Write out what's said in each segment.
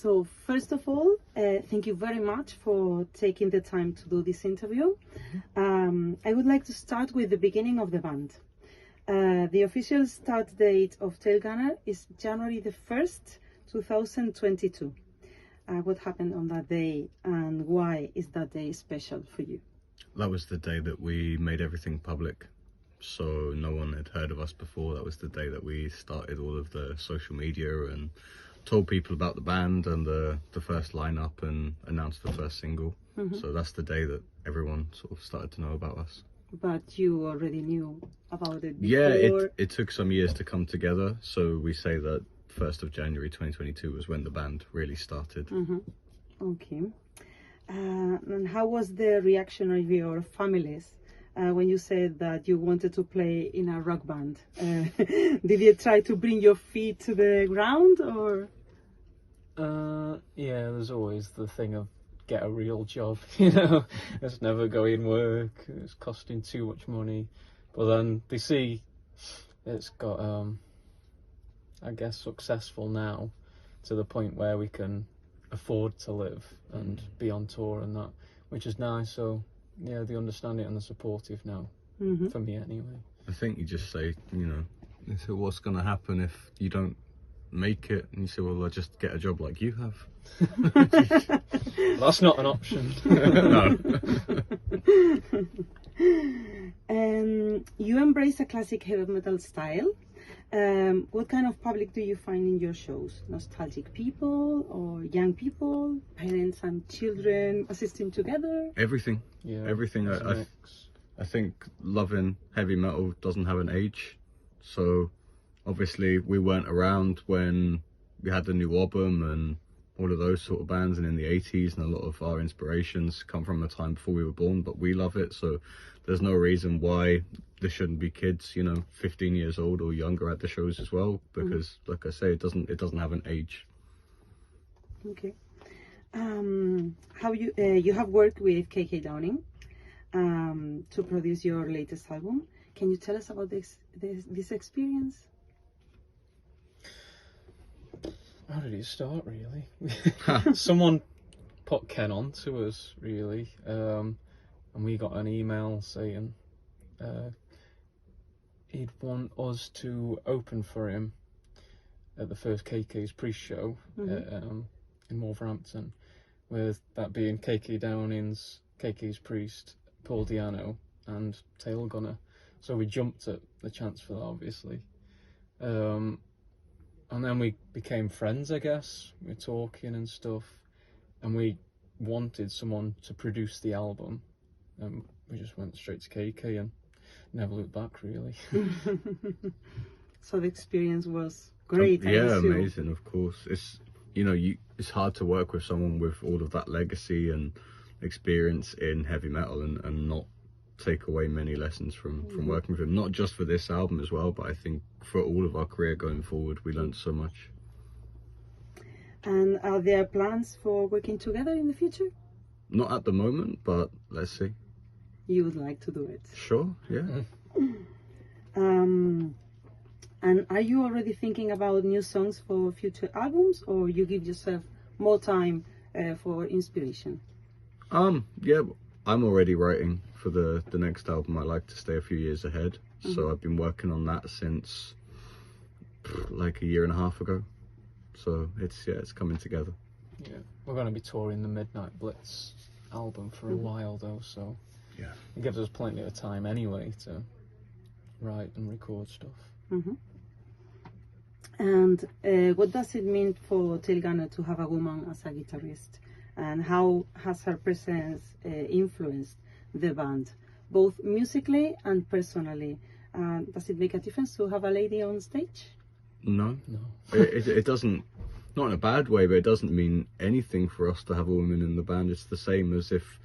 So first of all, thank you very much for taking the time to do this interview. I would like to start with the beginning of the band. The official start date of Tailgunner is January the 1st, 2022. What happened on that day and why is that day special for you? That was the day that we made everything public. So no one had heard of us before. That was the day that we started all of the social media and told people about the band and the first lineup and announced the first single. So that's the day that everyone sort of started to know about us. But you already knew about it before? Yeah, it took some years to come together. So we say that 1st of January 2022 was when the band really started. Okay. And how was the reaction of your families when you said that you wanted to play in a rock band? Did you try to bring your feet to the ground, or? Yeah, there's always the thing of get a real job, you know. It's never going work, it's costing too much money. But then they see it's got, I guess, successful now to the point where we can afford to live and be on tour and that, which is nice. So yeah, they understand it and they're supportive now, for me anyway. I think you just say, you know, they say, what's going to happen if you don't make it? And you say, well, I'll just get a job like you have. That's not an option. No. You embrace a classic heavy metal style. What kind of public do you find in your shows? Nostalgic people or young people, parents and children assisting together? Everything. Yeah, everything. I think loving heavy metal doesn't have an age. So obviously we weren't around when we had the new album and all of those sort of bands, and in the 80s, and a lot of our inspirations come from a time before we were born, but we love it. So there's no reason why there shouldn't be kids, you know, 15 years old or younger at the shows as well, because like I say, it doesn't have an age. Okay. How you have worked with KK Downing to produce your latest album. Can you tell us about this experience? How did it start, really? Someone put Ken on to us, really, and we got an email saying he'd want us to open for him at the first KK's pre-show in Wolverhampton, with that being KK Downing's, KK's Priest, Paul Diano and Tailgunner. So we jumped at the chance for that, obviously. And then we became friends, I guess. We were talking and stuff, and we wanted someone to produce the album. And we just went straight to KK and never looked back, really. So the experience was great. Yeah, amazing, of course. It's, you know, it's hard to work with someone with all of that legacy and experience in heavy metal and not take away many lessons from working with him, not just for this album as well, but I think for all of our career going forward, we learned so much. And are there plans for working together in the future? Not at the moment, but let's see. You would like to do it? Sure, yeah. And are you already thinking about new songs for future albums, or you give yourself more time for inspiration? Yeah, I'm already writing for the next album. I like to stay a few years ahead, so I've been working on that since like a year and a half ago. So it's coming together. Yeah, we're going to be touring the Midnight Blitz album for a while though, so yeah, it gives us plenty of time anyway to write and record stuff. And what does it mean for Tailgunner to have a woman as a guitarist? And how has her presence influenced the band, both musically and personally? Does it make a difference to have a lady on stage? No. It doesn't, not in a bad way, but it doesn't mean anything for us to have a woman in the band. It's the same as if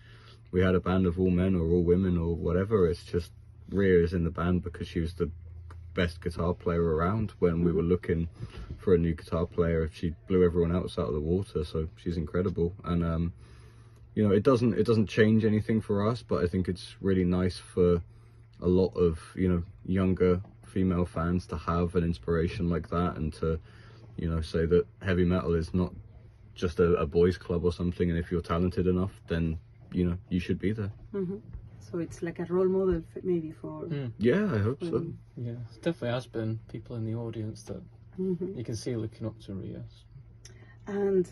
we had a band of all men or all women or whatever. It's just Rhea is in the band because she was the best guitar player around when we were looking for a new guitar player. She blew everyone else out of the water, so she's incredible. And you know, it doesn't change anything for us, but I think it's really nice for a lot of, you know, younger female fans to have an inspiration like that, and to, you know, say that heavy metal is not just a boys club or something, and if you're talented enough, then you should be there. So it's like a role model maybe for... Yeah, I hope so. Yeah, it definitely has been people in the audience that you can see looking up to Rios. And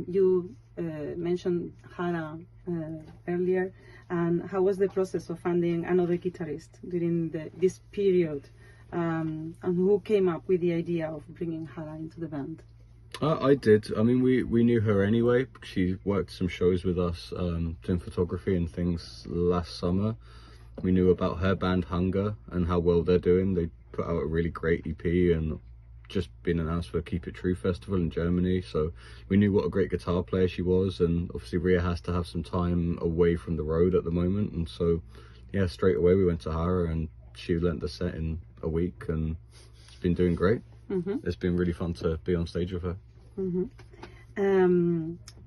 you mentioned Hara earlier, and how was the process of finding another guitarist during this period, and who came up with the idea of bringing Hara into the band? I did. I mean, we knew her anyway. She worked some shows with us, doing photography and things last summer. We knew about her band Hunger and how well they're doing. They put out a really great EP and just been announced for Keep It True Festival in Germany. So we knew what a great guitar player she was, and obviously Ria has to have some time away from the road at the moment. And so, yeah, straight away we went to Hara, and she lent the set in a week, and it's been doing great. It's been really fun to be on stage with her.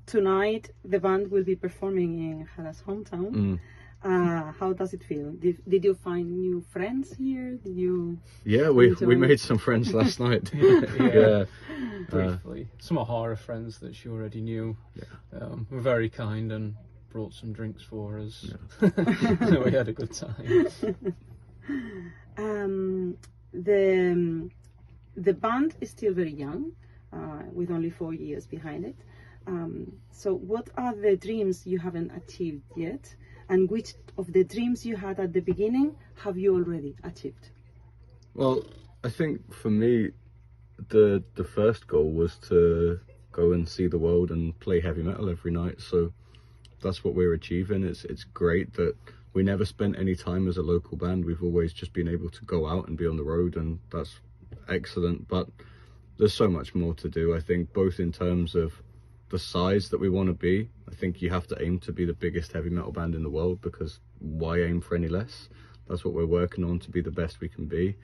Tonight the band will be performing in Hara's hometown. How does it feel? Did you find new friends here? Did you? Yeah, we made some friends last night. Yeah. Briefly, some of Hara friends that she already knew. Were very kind and brought some drinks for us. So we had a good time. The band is still very young, with only 4 years behind it. So what are the dreams you haven't achieved yet? And which of the dreams you had at the beginning have you already achieved? Well, I think for me, the first goal was to go and see the world and play heavy metal every night. So that's what we're achieving. It's great that we never spent any time as a local band. We've always just been able to go out and be on the road, and that's excellent. But there's so much more to do, I think, both in terms of the size that we want to be. I think you have to aim to be the biggest heavy metal band in the world, because why aim for any less? That's what we're working on, to be the best we can be.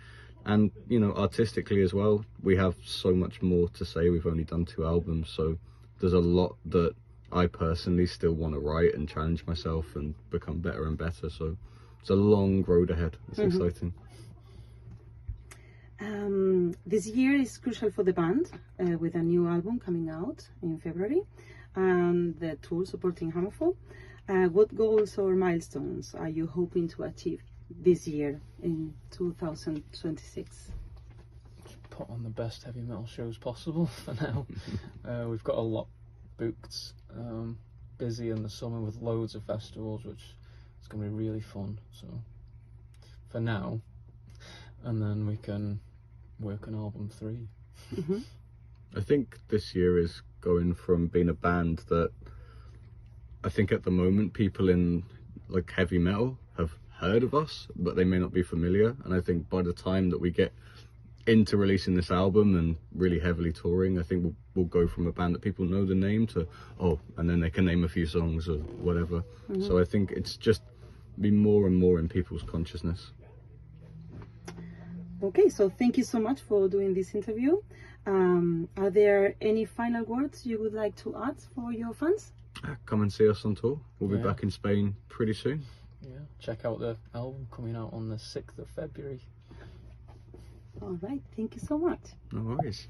And artistically as well, we have so much more to say. We've only done 2 albums, so there's a lot that I personally still want to write and challenge myself and become better and better. So it's a long road ahead. It's exciting. This year is crucial for the band, with a new album coming out in February and the tour supporting Hammerfall. What goals or milestones are you hoping to achieve this year in 2026? Put on the best heavy metal shows possible for now. We've got a lot booked, busy in the summer with loads of festivals, which is going to be really fun. So for now, and then we can work on album 3. I think this year is going from being a band that I think at the moment people in like heavy metal have heard of us, but they may not be familiar. And I think by the time that we get into releasing this album and really heavily touring, I think we'll go from a band that people know the name to, and then they can name a few songs or whatever. So I think it's just be more and more in people's consciousness. Okay, so thank you so much for doing this interview. Are there any final words you would like to add for your fans? Come and see us on tour. We'll be back in Spain pretty soon. Yeah, check out the album coming out on the 6th of February. All right, thank you so much. No worries.